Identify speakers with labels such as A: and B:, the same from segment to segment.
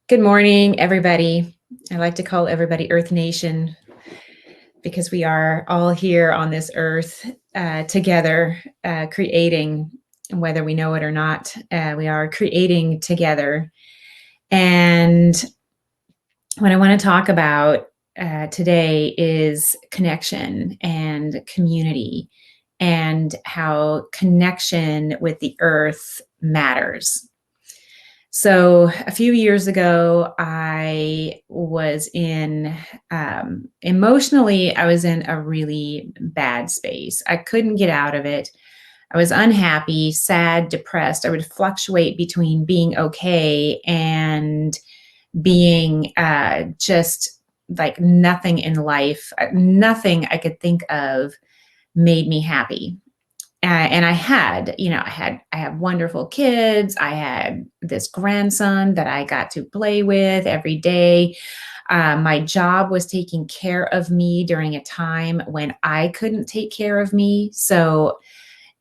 A: Good morning, everybody. I like to call everybody Earth Nation because we are all here on this earth together, creating, whether we know it or not, we are creating together. And what I want to talk about today is connection and community and how connection with the earth matters. So a few years ago, I was emotionally, I was in a really bad space. I couldn't get out of it. I was unhappy, sad, depressed. I would fluctuate between being okay and being just like nothing in life, nothing I could think of made me happy. And I have wonderful kids. I had this grandson that I got to play with every day. My job was taking care of me during a time when I couldn't take care of me. So,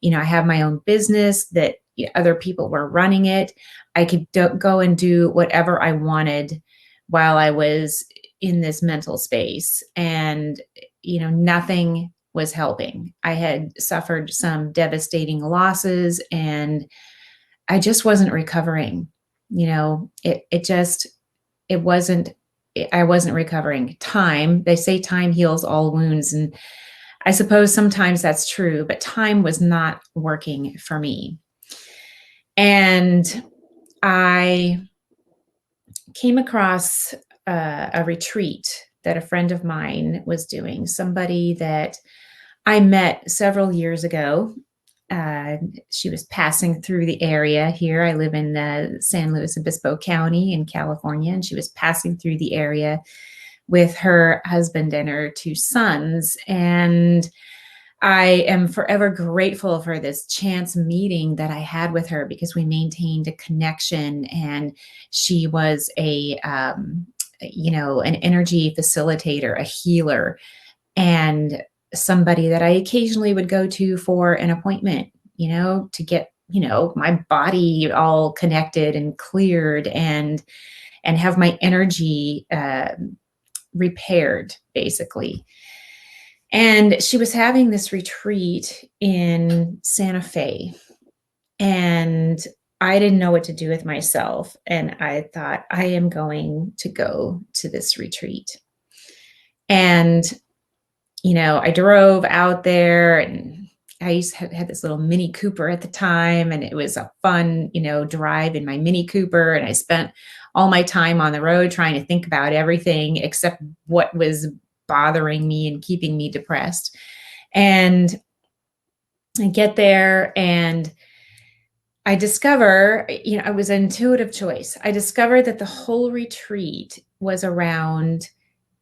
A: I have my own business that other people were running it. I could go and do whatever I wanted while I was in this mental space. And, nothing was helping. I had suffered some devastating losses and I just wasn't recovering. It wasn't, I wasn't recovering. They say time heals all wounds. And I suppose sometimes that's true, but time was not working for me. And I came across a retreat that a friend of mine was doing, somebody that I met several years ago. She was passing through the area here. I live in San Luis Obispo County in California, and she was passing through the area with her husband and her two sons. And I am forever grateful for this chance meeting that I had with her because we maintained a connection, and she was an energy facilitator, a healer, and somebody that I occasionally would go to for an appointment, to get, my body all connected and cleared and have my energy repaired, basically. And she was having this retreat in Santa Fe. And I didn't know what to do with myself. And I thought, I am going to go to this retreat. And, I drove out there, and I had this little Mini Cooper at the time. And it was a fun, drive in my Mini Cooper. And I spent all my time on the road trying to think about everything except what was bothering me and keeping me depressed. And I get there and I discover, it was an intuitive choice. I discovered that the whole retreat was around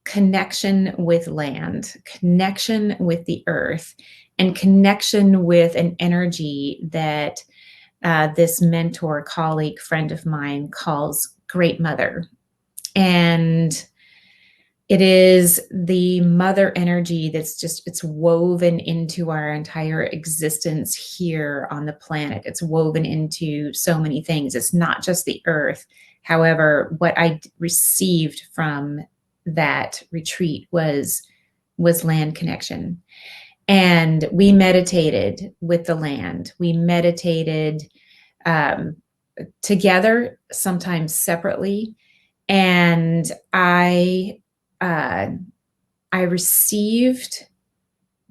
A: connection with land, connection with the earth, and connection with an energy that this mentor, colleague, friend of mine calls Great Mother. And it is the mother energy it's woven into our entire existence here on the planet. It's woven into so many things. It's not just the earth. However, what I received from that retreat was land connection. And we meditated with the land. We meditated um, together, sometimes separately. And uh, I received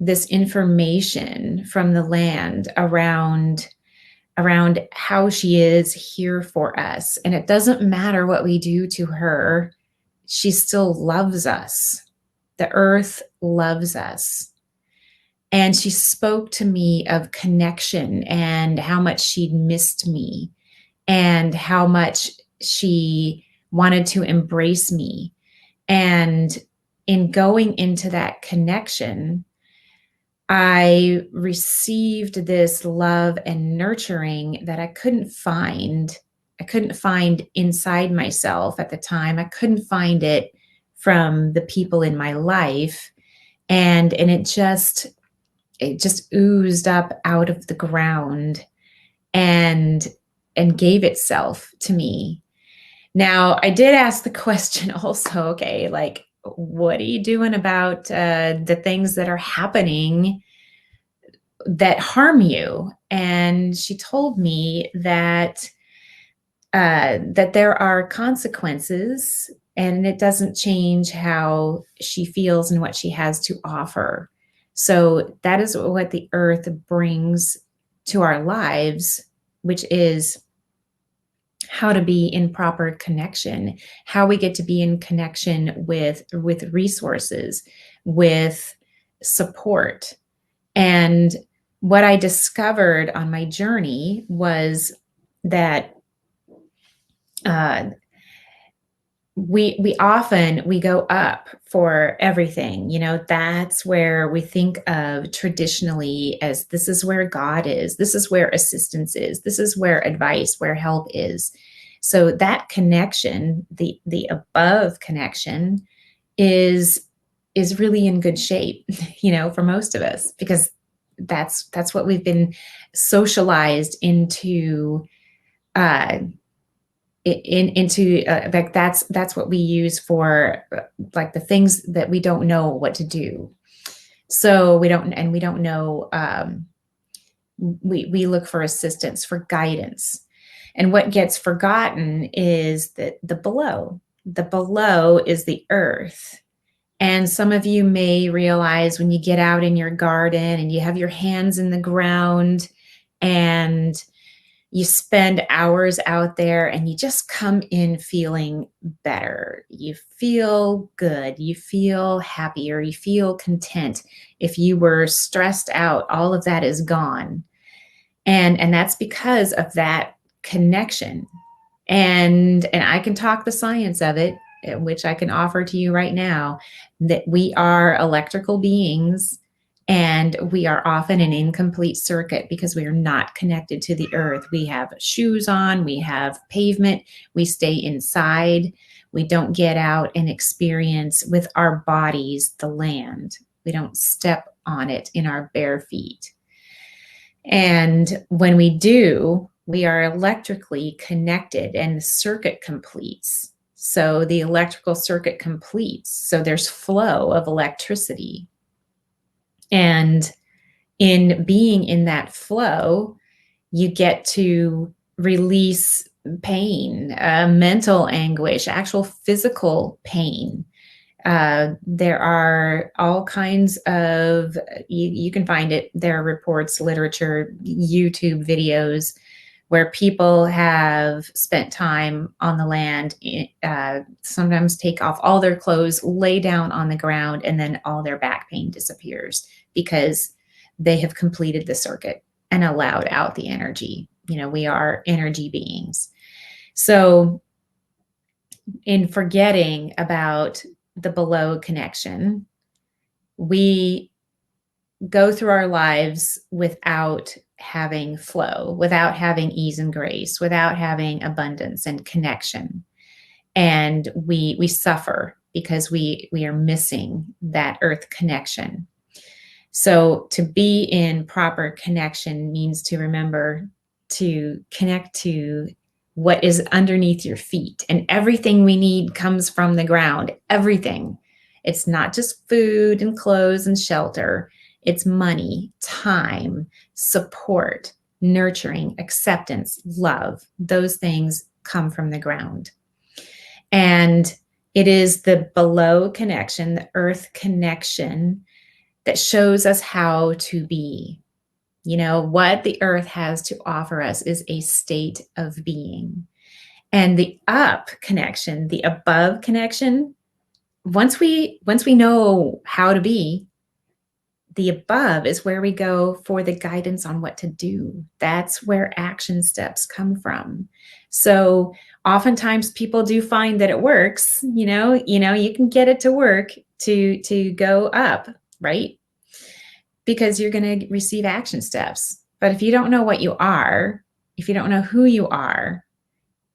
A: this information from the land around how she is here for us. And it doesn't matter what we do to her, she still loves us. The earth loves us. And she spoke to me of connection and how much she'd missed me and how much she wanted to embrace me. And in going into that connection, I received this love and nurturing that I couldn't find. I couldn't find inside myself at the time. I couldn't find it from the people in my life. And it just oozed up out of the ground and gave itself to me. Now, I did ask the question also, okay, like, what are you doing about the things that are happening that harm you? And she told me that there are consequences, and it doesn't change how she feels and what she has to offer. So that is what the earth brings to our lives, which is how to be in proper connection, how we get to be in connection with resources, with support. And what I discovered on my journey was that uh, we often we go up for everything. That's where we think of traditionally as, this is where God is, this is where assistance is, this is where advice, where help is. So that connection, the above connection, is really in good shape, for most of us, because that's what we've been socialized into, uh like, that's what we use for, like, the things that we don't know what to do. So we don't know, we look for assistance, for guidance. And what gets forgotten is that the below is the earth. And some of you may realize, when you get out in your garden and you have your hands in the ground and you spend hours out there, and you just come in feeling better. You feel good. You feel happier. You feel content. If you were stressed out, all of that is gone. And that's because of that connection. And I can talk the science of it, which I can offer to you right now, that we are electrical beings, and we are often an incomplete circuit because we are not connected to the earth. We have shoes on, we have pavement, we stay inside, we don't get out and experience with our bodies the land. We don't step on it in our bare feet. And when we do, we are electrically connected, and the circuit completes. So the electrical circuit completes. So there's flow of electricity. And in being in that flow, you get to release pain, mental anguish, actual physical pain. There are all kinds of, you can find it, there are reports, literature, YouTube videos where people have spent time on the land, sometimes take off all their clothes, lay down on the ground, and then all their back pain disappears because they have completed the circuit and allowed out the energy. We are energy beings. So in forgetting about the below connection, we go through our lives without having flow, without having ease and grace, without having abundance and connection. And we suffer because we are missing that earth connection. So to be in proper connection means to remember to connect to what is underneath your feet. And everything we need comes from the ground. Everything. It's not just food and clothes and shelter. It's money, time, support, nurturing, acceptance, love. Those things come from the ground. And it is the below connection, the earth connection, that shows us how to be. What the earth has to offer us is a state of being. And the up connection, the above connection, once we know how to be, the above is where we go for the guidance on what to do. That's where action steps come from. So oftentimes people do find that it works, you can get it to work to go up, right? Because you're going to receive action steps. But if you don't know what you are, if you don't know who you are,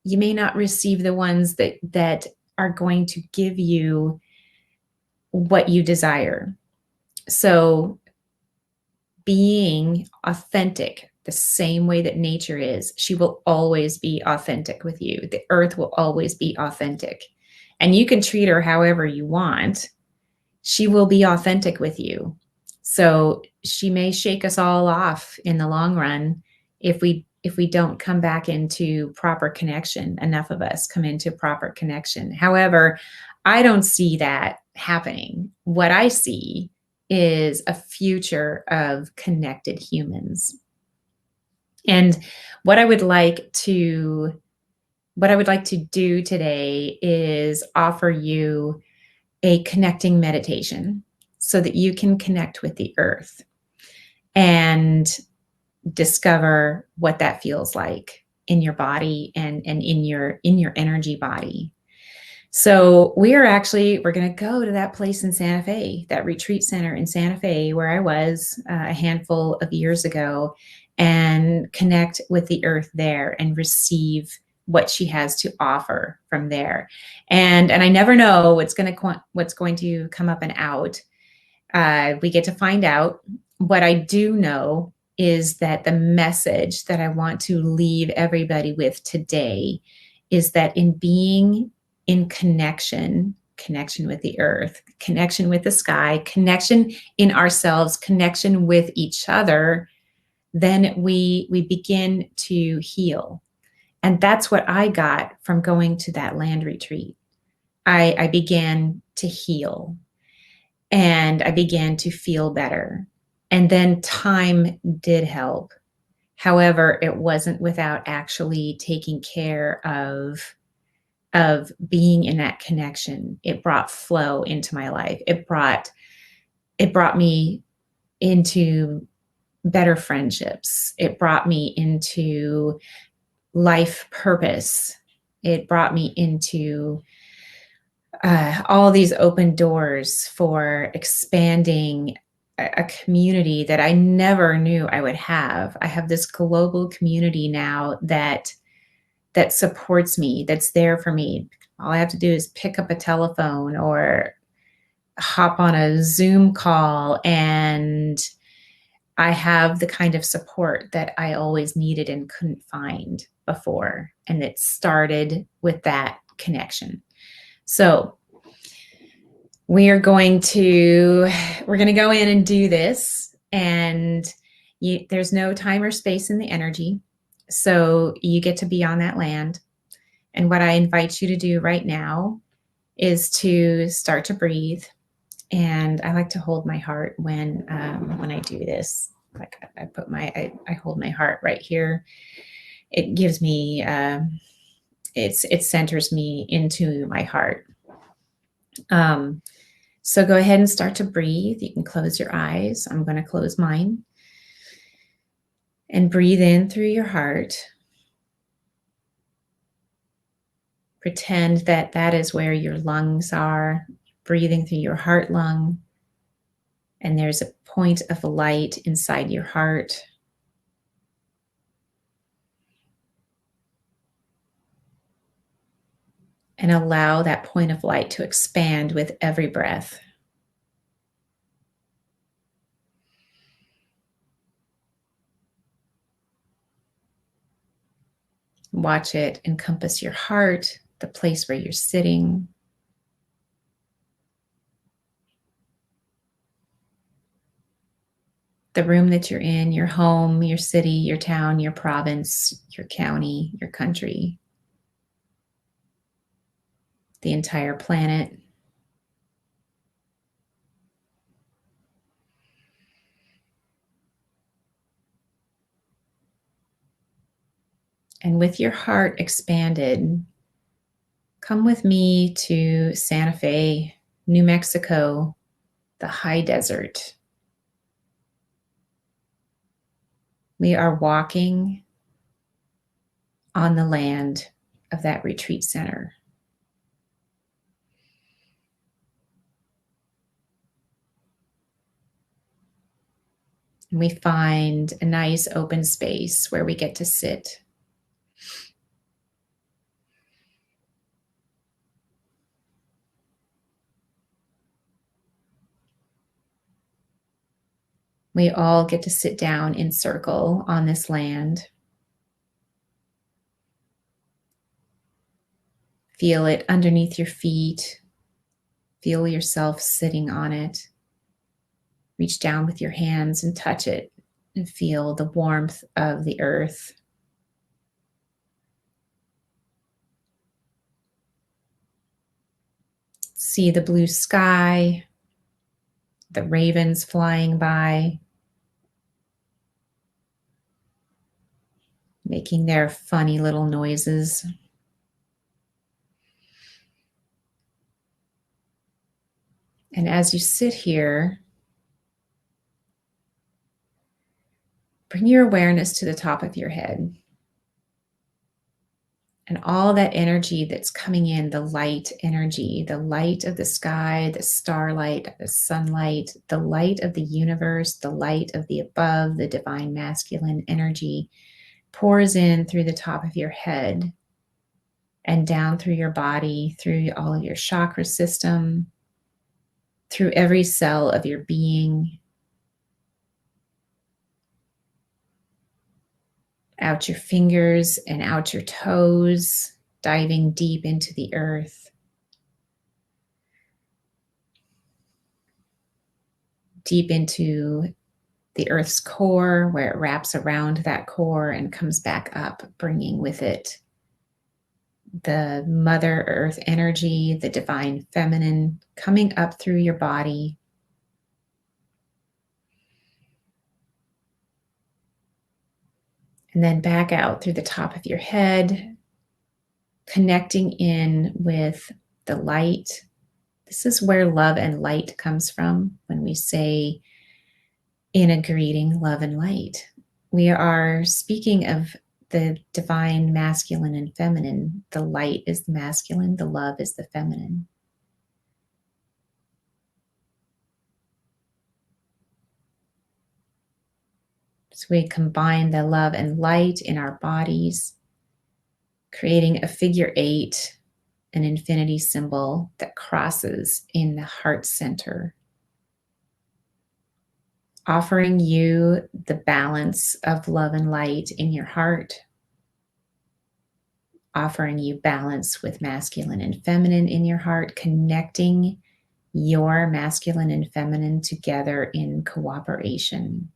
A: you may not receive the ones that are going to give you what you desire. So being authentic, the same way that nature is. She will always be authentic with you. The earth will always be authentic. And you can treat her however you want. She will be authentic with you. So she may shake us all off in the long run if we don't come back into proper connection. Enough of us come into proper connection. However, I don't see that happening. What I see is a future of connected humans. And what I would like to do today is offer you a connecting meditation so that you can connect with the earth and discover what that feels like in your body and in your energy body. So we're going to go to that place in Santa Fe, that retreat center in Santa Fe where I was a handful of years ago, and connect with the earth there and receive what she has to offer from there. And I never know what's going to come up and out. We get to find out. What I do know is that the message that I want to leave everybody with today is that in being in connection with the earth, connection with the sky, connection in ourselves, connection with each other, then we begin to heal. And that's what I got from going to that land retreat. I began to heal and I began to feel better. And then time did help. However, it wasn't without actually taking care of being in that connection. It brought flow into my life. It brought me into better friendships. It brought me into life purpose. It brought me into all these open doors for expanding a community that I never knew I would have. I have this global community now that supports me, that's there for me. All I have to do is pick up a telephone or hop on a Zoom call, and I have the kind of support that I always needed and couldn't find before. And it started with that connection. So we're going to go in and do this, and there's no time or space in the energy. So you get to be on that land. And what I invite you to do right now is to start to breathe. And I like to hold my heart when I do this. Like I hold my heart right here. It gives me, it centers me into my heart. So go ahead and start to breathe. You can close your eyes. I'm going to close mine. And breathe in through your heart. Pretend that that is where your lungs are, breathing through your heart lung. And there's a point of light inside your heart. And allow that point of light to expand with every breath. Watch it encompass your heart, the place where you're sitting. The room that you're in, your home, your city, your town, your province, your county, your country, the entire planet. And with your heart expanded, come with me to Santa Fe, New Mexico, the high desert. We are walking on the land of that retreat center. And we find a nice open space where we get to sit. We all get to sit down in circle on this land. Feel it underneath your feet. Feel yourself sitting on it. Reach down with your hands and touch it and feel the warmth of the earth. See the blue sky, the ravens flying by, making their funny little noises. And as you sit here, bring your awareness to the top of your head. And all that energy that's coming in, the light energy, the light of the sky, the starlight, the sunlight, the light of the universe, the light of the above, the divine masculine energy pours in through the top of your head and down through your body, through all of your chakra system, through every cell of your being, out your fingers and out your toes, diving deep into the earth, deep into the earth's core, where it wraps around that core and comes back up, bringing with it the Mother Earth energy, the divine feminine, coming up through your body. And then back out through the top of your head, connecting in with the light. This is where love and light comes from when we say in a greeting, love and light. We are speaking of the divine masculine and feminine. The light is the masculine, the love is the feminine. So we combine the love and light in our bodies, creating a figure 8, an infinity symbol that crosses in the heart center, offering you the balance of love and light in your heart, offering you balance with masculine and feminine in your heart, connecting your masculine and feminine together in cooperation.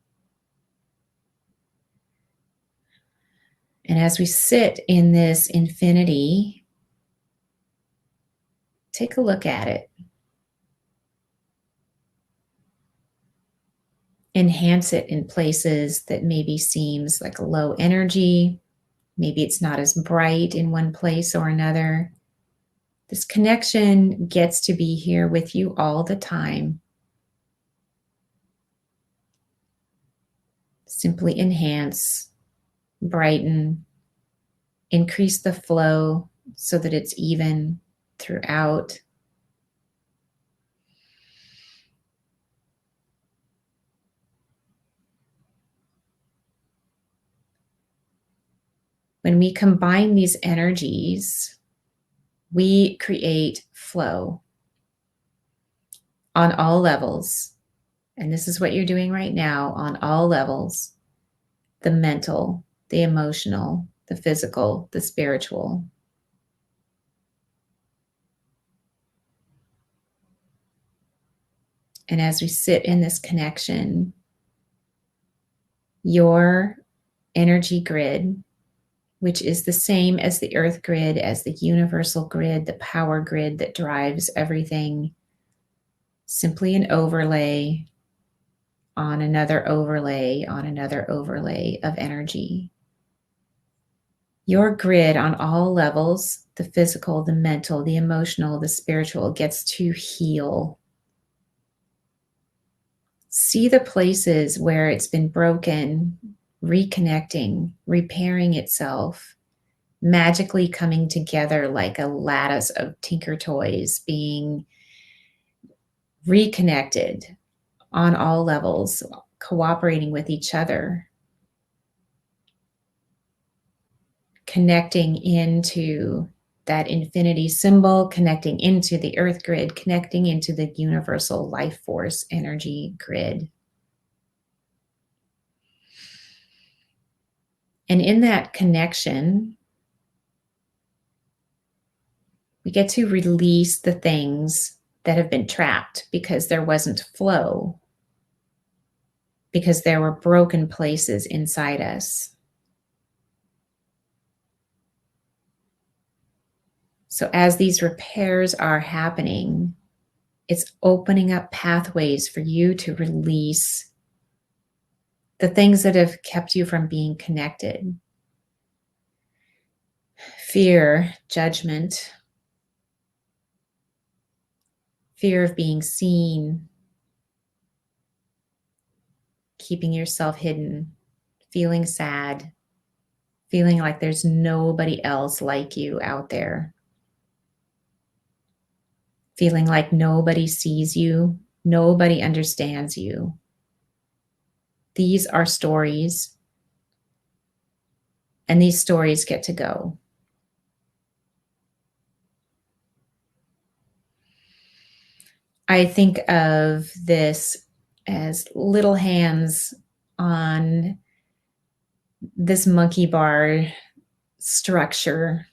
A: And as we sit in this infinity, take a look at it. Enhance it in places that maybe seems like a low energy. Maybe it's not as bright in one place or another. This connection gets to be here with you all the time. Simply enhance, brighten, increase the flow so that it's even throughout. When we combine these energies, we create flow on all levels. And this is what you're doing right now on all levels: the mental, the emotional, the physical, the spiritual. And as we sit in this connection, your energy grid, which is the same as the earth grid, as the universal grid, the power grid that drives everything, simply an overlay on another overlay on another overlay of energy. Your grid on all levels, the physical, the mental, the emotional, the spiritual, gets to heal. See the places where it's been broken, reconnecting, repairing itself, magically coming together like a lattice of Tinker Toys, being reconnected on all levels, cooperating with each other, connecting into that infinity symbol, connecting into the earth grid, connecting into the universal life force energy grid. And in that connection, we get to release the things that have been trapped because there wasn't flow, because there were broken places inside us. So as these repairs are happening, it's opening up pathways for you to release the things that have kept you from being connected. Fear, judgment, fear of being seen, keeping yourself hidden, feeling sad, feeling like there's nobody else like you out there, feeling like nobody sees you, nobody understands you. These are stories, and these stories get to go. I think of this as little hands on this monkey bar structure,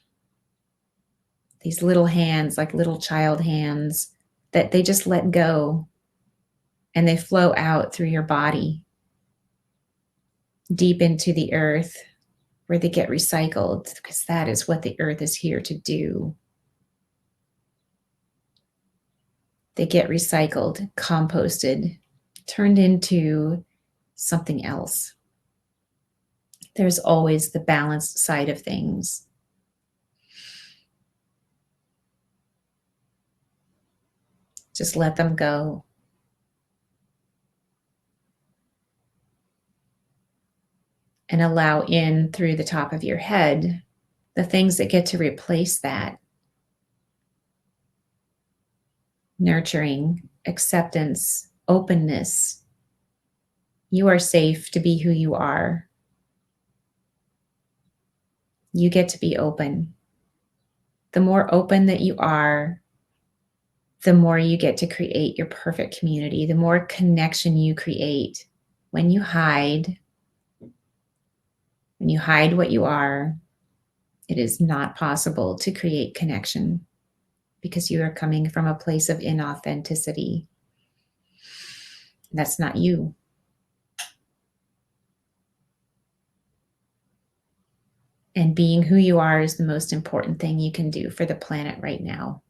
A: these little hands, like little child hands, that they just let go and they flow out through your body deep into the earth where they get recycled, because that is what the earth is here to do. They get recycled, composted, turned into something else. There's always the balanced side of things. Just let them go. And allow in through the top of your head the things that get to replace that. Nurturing, acceptance, openness. You are safe to be who you are. You get to be open. The more open that you are, the more you get to create your perfect community, the more connection you create. When you hide what you are, it is not possible to create connection because you are coming from a place of inauthenticity. That's not you. And being who you are is the most important thing you can do for the planet right now.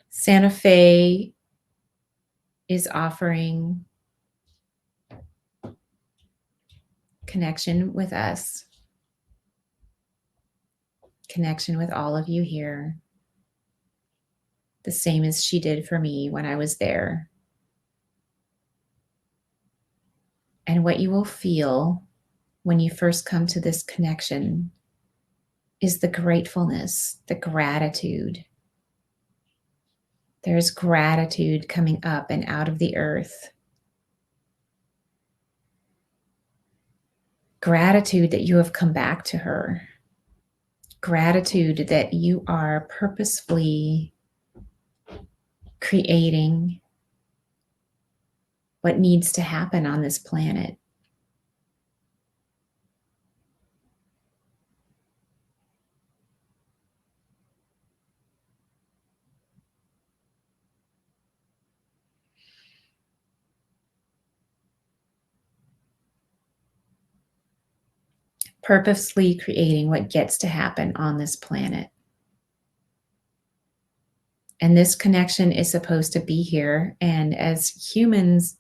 A: Santa Fe is offering connection with us, connection with all of you here, the same as she did for me when I was there. And what you will feel when you first come to this connection is the gratefulness, the gratitude. There's gratitude coming up and out of the earth. Gratitude that you have come back to her. Gratitude that you are purposefully creating what needs to happen on this planet. Purposely creating what gets to happen on this planet. And this connection is supposed to be here. And as humans,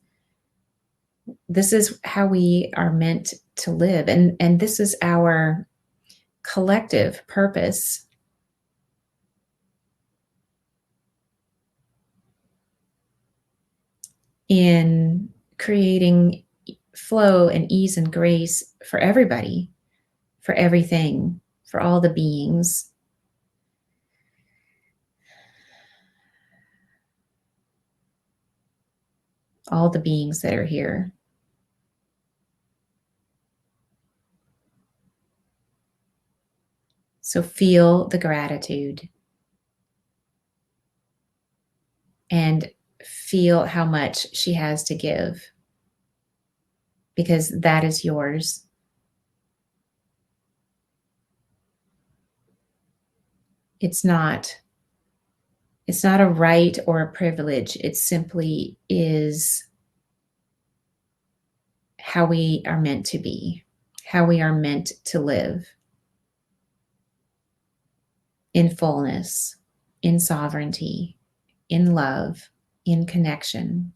A: this is how we are meant to live. And this is our collective purpose. In creating flow and ease and grace for everybody, for everything, for all the beings. All the beings that are here. So feel the gratitude and feel how much she has to give, because that is yours. It's not it's not a right or a privilege. It simply is how we are meant to be, how we are meant to live in fullness, in sovereignty, in love, in connection.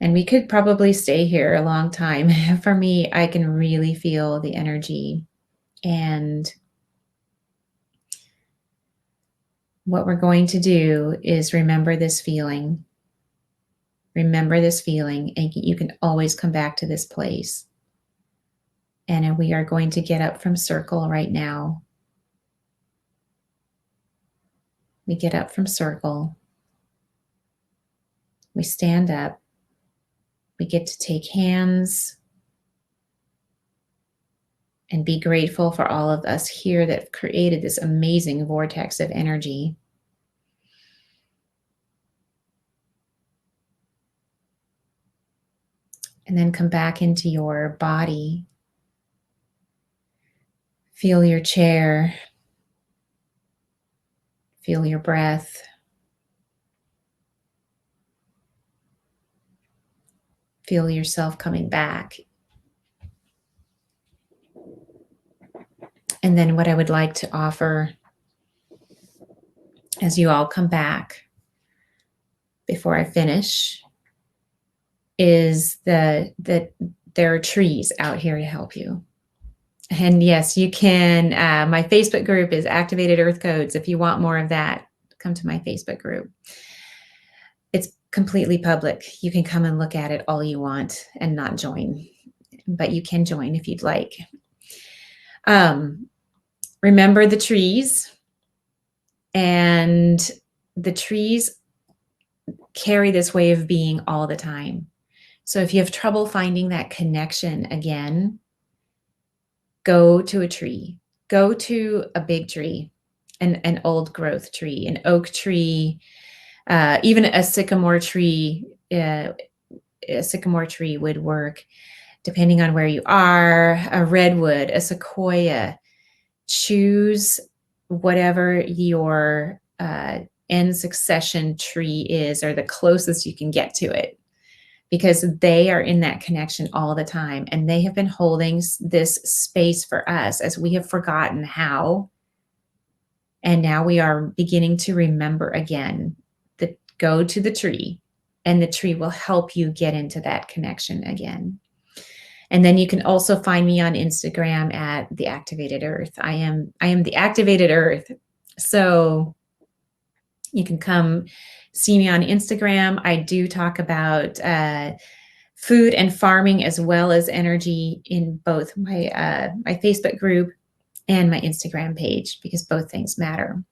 A: And we could probably stay here a long time. For me, I can really feel the energy. And what we're going to do is remember this feeling. Remember this feeling, and you can always come back to this place. And we are going to get up from circle right now. We get up from circle. We stand up. We get to take hands and be grateful for all of us here that have created this amazing vortex of energy. And then come back into your body. Feel your chair. Feel your breath. Feel yourself coming back. And then what I would like to offer as you all come back before I finish is that there are trees out here to help you. And yes, you can, my Facebook group is Activated Earth Codes. If you want more of that, come to my Facebook group. It's completely public. You can come and look at it all you want and not join, but you can join if you'd like. Remember the trees, and the trees carry this way of being all the time. So if you have trouble finding that connection again, go to a tree, go to a big tree, an old growth tree, an oak tree, even a sycamore tree. A sycamore tree would work depending on where you are, a redwood, a sequoia. Choose whatever your end succession tree is, or the closest you can get to it, because they are in that connection all the time. And they have been holding this space for us as we have forgotten how. And now we are beginning to remember again. Go to the tree, and the tree will help you get into that connection again. And then you can also find me on Instagram at The Activated Earth. I am The Activated Earth. So you can come see me on Instagram. I do talk about food and farming as well as energy in both my Facebook group and my Instagram page, because both things matter.